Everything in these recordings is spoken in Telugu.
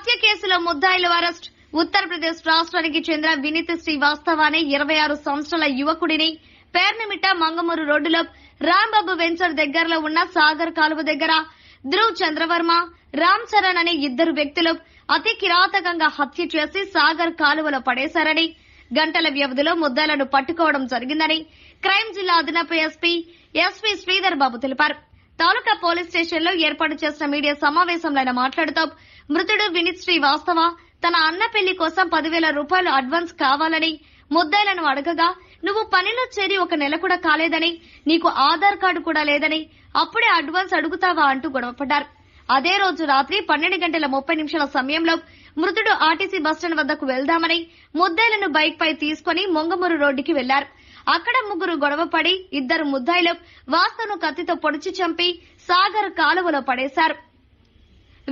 హత్య కేసులో ముద్దాయిలు అరెస్ట్. ఉత్తరప్రదేశ్ రాష్ట్రానికి చెందిన వినీత్ శ్రీవాస్తవ అనే 26 సంవత్సరాల యువకుడిని పేర్నమిట్ట మంగమూరు రోడ్డులో రాంబాబు వెంచర్ దగ్గరలో ఉన్న సాగర్ కాలువ దగ్గర ధ్రువ్ చంద్రవర్మ, రామ్ చరణ్ అనే ఇద్దరు వ్యక్తులు అతి కిరాతకంగా హత్య చేసి సాగర్ కాలువలో పడేశారని, గంటల వ్యవధిలో ముద్దాయిలను పట్టుకోవడం జరిగిందని క్రైమ్ జిల్లా అదనపు ఎస్పీ శ్రీధర్ బాబు తెలిపారు. తాలూకా పోలీస్ స్టేషన్ లో ఏర్పాటు చేసిన మీడియా సమావేశంలో ఆయన మాట్లాడుతూ మృతుడు వినీత్ శ్రీవాస్తవ తన అన్న పెళ్లి కోసం 10,000 రూపాయలు అడ్వాన్స్ కావాలని ముద్దాయిలను అడగగా, నువ్వు పనిలో చేరి 1 నెల కూడా కాలేదని, నీకు ఆధార్ కార్డు కూడా లేదని, అప్పుడే అడ్వాన్స్ అడుగుతావా అంటూ గొడవపడ్డారు. అదే రోజు రాత్రి 12:30 సమయంలో మృతుడు ఆర్టీసీ బస్టాండ్ వద్దకు వెళ్దామని ముద్దాయిలను బైక్ పై తీసుకుని మొంగమూరు రోడ్డుకి వెళ్లారు. అక్కడ ముగ్గురు గొడవపడి ఇద్దరు ముద్దాయిలు వాస్తవను కత్తితో పొడిచి చంపి సాగర్ కాలువలో పడేశారు.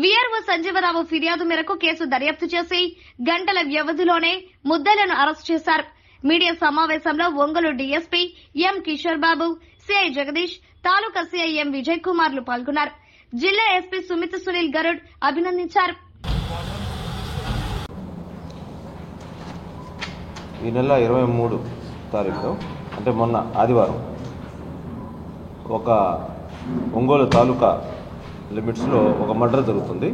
వీఆర్ఓ సంజీవరావు ఫిర్యాదు మేరకు కేసు దర్యాప్తు చేసి గంటల వ్యవధిలోనే ముద్దాయిలను అరెస్టు చేశారు. మీడియా సమావేశంలో ఒంగోలు డీఎస్పీ ఎం కిషోర్ బాబు, సిఐ జగదీష్, తాలూకా సిఐ ఎం విజయ్ కుమార్లు పాల్గొన్నారు. జిల్లా ఎస్పీ సుమిత్ సునీల్ గరుడ్ అభినందించారు. ఈ నెల 23 తారీఖు అంటే మొన్న ఆదివారం ఒక ఒంగోలు తాలూకా లిమిట్స్లో ఒక మర్డర్ జరుగుతుంది.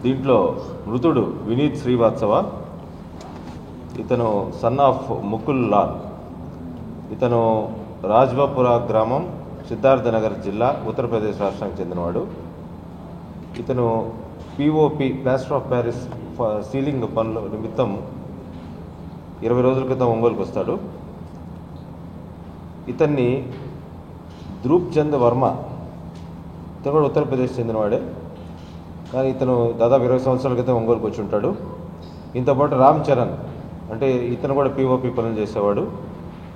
దీంట్లో మృతుడు వినీత్ శ్రీవాత్సవ, ఇతను సన్ ఆఫ్ ముకుల్ లాల్, ఇతను రాజ్బాపుర గ్రామం, సిద్ధార్థనగర్ జిల్లా, ఉత్తరప్రదేశ్ రాష్ట్రానికి చెందినవాడు. ఇతను POP plaster of Paris ceiling పనుల నిమిత్తం 20 రోజుల క్రితం ఒంగోలుకు వస్తాడు. ఇతన్ని ధ్రువ్ చంద్ వర్మ, ఇతను కూడా ఉత్తరప్రదేశ్ చెందినవాడే, కానీ ఇతను దాదాపు 20 సంవత్సరాల క్రితం ఒంగోలుకు వచ్చి ఉంటాడు. ఇంతో పాటు రామ్ చరణ్ అంటే ఇతను కూడా పిఓపి పనులు చేసేవాడు.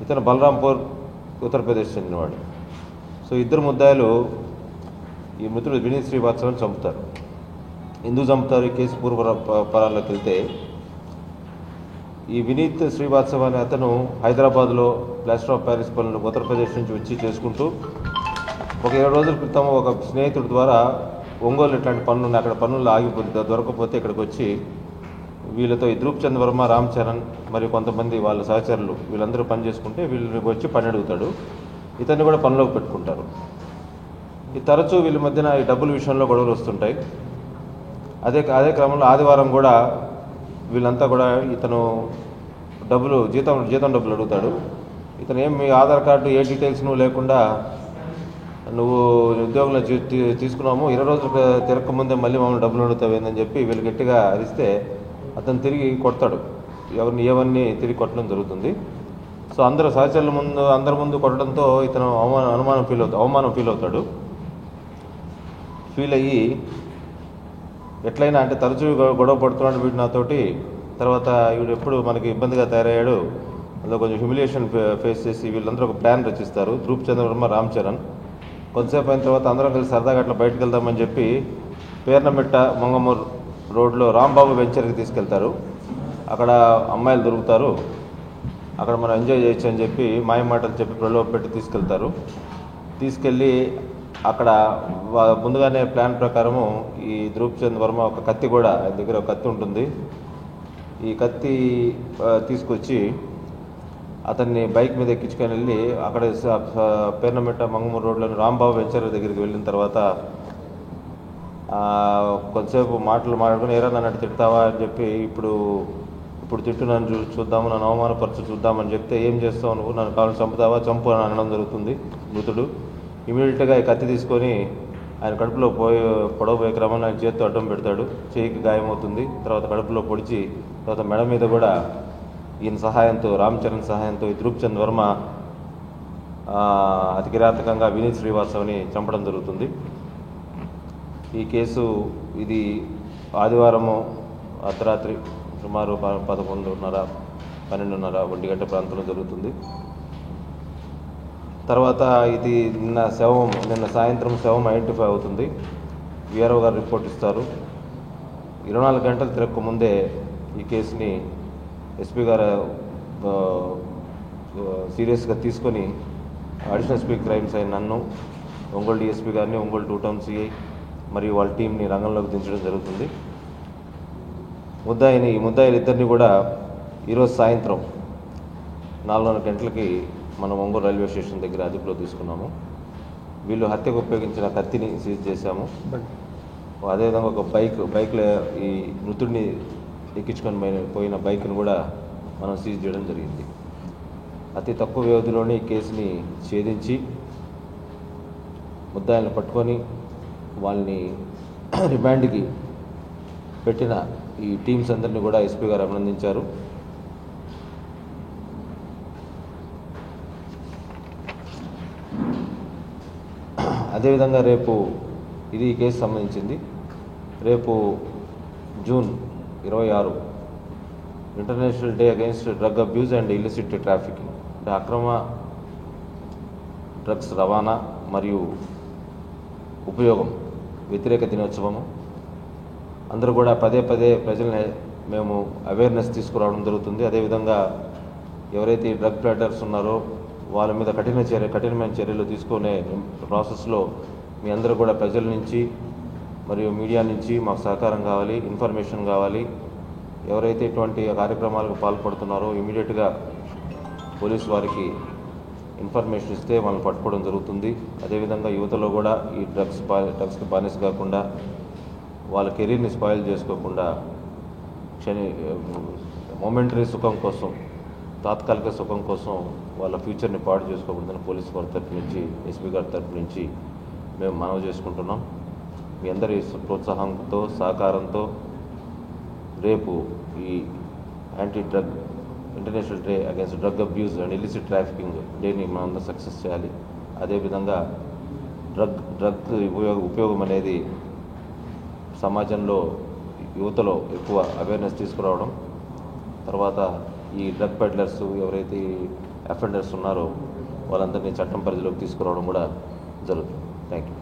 ఇతను బలరాంపూర్, ఉత్తరప్రదేశ్ చెందినవాడు. సో ఇద్దరు ముద్దాయిలు ఈ మృతుడు వినీత్ శ్రీవాత్సవని చంపుతారు. ఎందుకు చంపుతారు? ఈ కేసు పూర్వపరాల్లోకి వెళ్తే, ఈ వినీత్ శ్రీవాత్సవ అనే అతను హైదరాబాద్లో ప్లాస్టర్ ఆఫ్ ప్యారిస్ పనులు ఉత్తరప్రదేశ్ నుంచి వచ్చి చేసుకుంటూ ఒక 20 రోజుల క్రితం ఒక స్నేహితుడి ద్వారా ఒంగోలు ఇట్లాంటి పనులు అక్కడ పనులు ఆగిపోతే దొరకకపోతే ఇక్కడికి వచ్చి వీళ్ళతో ఈ ధ్రువ్ చంద్ వర్మ, రామ్ చరణ్ మరియు కొంతమంది వాళ్ళ సహచరులు వీళ్ళందరూ పని చేసుకుంటే వీళ్ళకి వచ్చి పని అడుగుతాడు. ఇతన్ని కూడా పనిలోకి పెట్టుకుంటారు. ఈ తరచూ వీళ్ళ మధ్యన ఈ డబ్బుల విషయంలో గొడవలు వస్తుంటాయి. అదే క్రమంలో ఆదివారం కూడా వీళ్ళంతా కూడా ఇతను జీతం డబ్బులు అడుగుతాడు. ఇతను మీ ఆధార్ కార్డు ఏ డీటెయిల్స్ నువ్వు లేకుండా నువ్వు ఉద్యోగంలో తీసుకున్నాము, 20 రోజులు తిరగకముందే మళ్ళీ మమ్మల్ని డబ్బులు అడుగుతావేందని చెప్పి వీళ్ళు గట్టిగా అరిస్తే అతను తిరిగి కొడతాడు. ఎవరిని తిరిగి కొట్టడం జరుగుతుంది. సో అందరూ సహచరుల ముందు అందరి ముందు కొట్టడంతో ఇతను అవమానం ఫీల్ అవుతాడు. ఫీల్ అయ్యి ఎట్లయినా అంటే తరచూ గొడవ పడుతున్నాడు వీడు నాతోటి, తర్వాత వీడు ఎప్పుడు మనకి ఇబ్బందిగా తయారయ్యాడు, అందులో కొంచెం హ్యూమిలియేషన్ ఫేస్ చేసి వీళ్ళందరూ ఒక ప్లాన్ రచిస్తారు. ధ్రువ్ చంద్ వర్మ, రామ్ చరణ్. కొంతసేపు అయిన తర్వాత అందరం కలిసి సరదాగా అట్లా బయటకు వెళ్దామని చెప్పి పేర్నమిట్ట మంగమూరు రోడ్లో రాంబాబు వెంచర్కి తీసుకెళ్తారు. అక్కడ అమ్మాయిలు దొరుకుతారు, అక్కడ మనం ఎంజాయ్ చేయొచ్చు అని చెప్పి మాయమాటలు చెప్పి ప్రలోభ పెట్టి తీసుకెళ్ళి అక్కడ ముందుగానే ప్లాన్ ప్రకారము ఈ ధ్రువ్ చంద్ వర్మ ఒక కత్తి కూడా, ఆయన దగ్గర ఒక కత్తి ఉంటుంది. ఈ కత్తి తీసుకొచ్చి అతన్ని బైక్ మీద ఎక్కించుకొని వెళ్ళి అక్కడ పేర్నమిట్ట మంగమూరు రోడ్లోని రాంబాబు వెంచర్ దగ్గరికి వెళ్ళిన తర్వాత కొంతసేపు మాట్లాడుకుని ఏరైనా నన్ను తిడతావా అని చెప్పి ఇప్పుడు తిట్టు నన్ను చూద్దాము, నన్ను అవమానపరచు చూద్దామని చెప్తే, ఏం చేస్తావు నువ్వు, నన్ను కావాలని చంపుతావా, చంపు అని అనడం జరుగుతుంది. మృతుడు ఇమీడియట్గా ఈ కత్తి తీసుకొని ఆయన కడుపులో పొడవబోయే క్రమంలో ఆయన చేతితో అడ్డం పెడతాడు. చేయికి గాయమవుతుంది. తర్వాత కడుపులో పొడిచి తర్వాత మెడ మీద కూడా ఈయన సహాయంతో, రామ్ చరణ్ సహాయంతో ఈ ధ్రువ్ చంద్ వర్మ అతి కిరాతకంగా వినీత్ శ్రీవాత్సవని చంపడం జరుగుతుంది. ఈ కేసు ఇది ఆదివారము అర్ధరాత్రి సుమారు 11:30, 12:30, 1 గంట ప్రాంతంలో జరుగుతుంది. తర్వాత ఇది నిన్న సాయంత్రం శవం ఐడెంటిఫై అవుతుంది. వీఆర్ఓ గారు రిపోర్ట్ ఇస్తారు. 24 గంటలు తిరగక ముందే ఈ కేసుని ఎస్పీ గారు సీరియస్గా తీసుకొని అడిషనల్ ఎస్పీ క్రైమ్స్ అయిన నన్ను, ఒంగోలు డిఎస్పీ గారిని, ఒంగోలు 2 టౌన్ సిఐ మరియు వాళ్ళ టీంని రంగంలోకి దించడం జరుగుతుంది. ముద్దాయిలు ఇద్దరిని కూడా ఈరోజు సాయంత్రం 4:30 గంటలకి మనం ఒంగోలు రైల్వే స్టేషన్ దగ్గర అదుపులో తీసుకున్నాము. వీళ్ళు హత్యకు ఉపయోగించిన కత్తిని సీజ్ చేశాము. అదేవిధంగా ఒక బైక్లో ఈ మృతుడిని ఎక్కించుకొని పోయిన బైక్ను కూడా మనం సీజ్ చేయడం జరిగింది. అతి తక్కువ వ్యవధిలోనే ఈ కేసుని ఛేదించి ముద్దాయిలను పట్టుకొని వాళ్ళని రిమాండ్కి పెట్టిన ఈ టీమ్స్ అందరినీ కూడా ఎస్పీ గారు అభినందించారు. అదేవిధంగా రేపు ఇది ఈ కేసు సంబంధించింది. రేపు June 26 international day against drug abuse and illicit trafficking, అంటే అక్రమ డ్రగ్స్ రవాణా మరియు ఉపయోగం వ్యతిరేక దినోత్సవము. అందరూ కూడా పదే ప్రజల్ని మేము అవేర్నెస్ తీసుకురావడం జరుగుతుంది. అదేవిధంగా ఎవరైతే ఈ డ్రగ్ ప్లాటర్స్ ఉన్నారో వాళ్ళ మీద కఠినమైన చర్యలు తీసుకునే ప్రాసెస్లో మీ అందరూ కూడా ప్రజల నుంచి మరియు మీడియా నుంచి మాకు సహకారం కావాలి, ఇన్ఫర్మేషన్ కావాలి. ఎవరైతే ఇటువంటి కార్యక్రమాలకు పాల్పడుతున్నారో ఇమీడియట్గా పోలీసు వారికి ఇన్ఫర్మేషన్ ఇస్తే వాళ్ళని పట్టుకోవడం జరుగుతుంది. అదేవిధంగా యువతలో కూడా ఈ డ్రగ్స్కి బానిస కాకుండా వాళ్ళ కెరీర్ని స్పాయిల్ చేసుకోకుండా మొమెంటరీ సుఖం కోసం, తాత్కాలిక సుఖం కోసం వాళ్ళ ఫ్యూచర్ని పాడు చేసుకోకూడదని పోలీసు వారి తరపు నుంచి, ఎస్పీ గారి తరపు నుంచి మేము మనవి చేసుకుంటున్నాం. మీ అందరి ప్రోత్సాహంతో, సహకారంతో రేపు ఈ international day against drug abuse and illicit trafficking డేని మనందరం సక్సెస్ చేయాలి. అదేవిధంగా డ్రగ్ ఉపయోగం అనేది సమాజంలో యువతలో ఎక్కువ అవేర్నెస్ తీసుకురావడం, తర్వాత ఈ డ్రగ్ పెడ్లర్స్ ఎవరైతే అఫెండర్స్ ఉన్నారో వాళ్ళందరినీ చట్టం పరిధిలోకి తీసుకురావడం కూడా జరుగుతుంది. Thank you.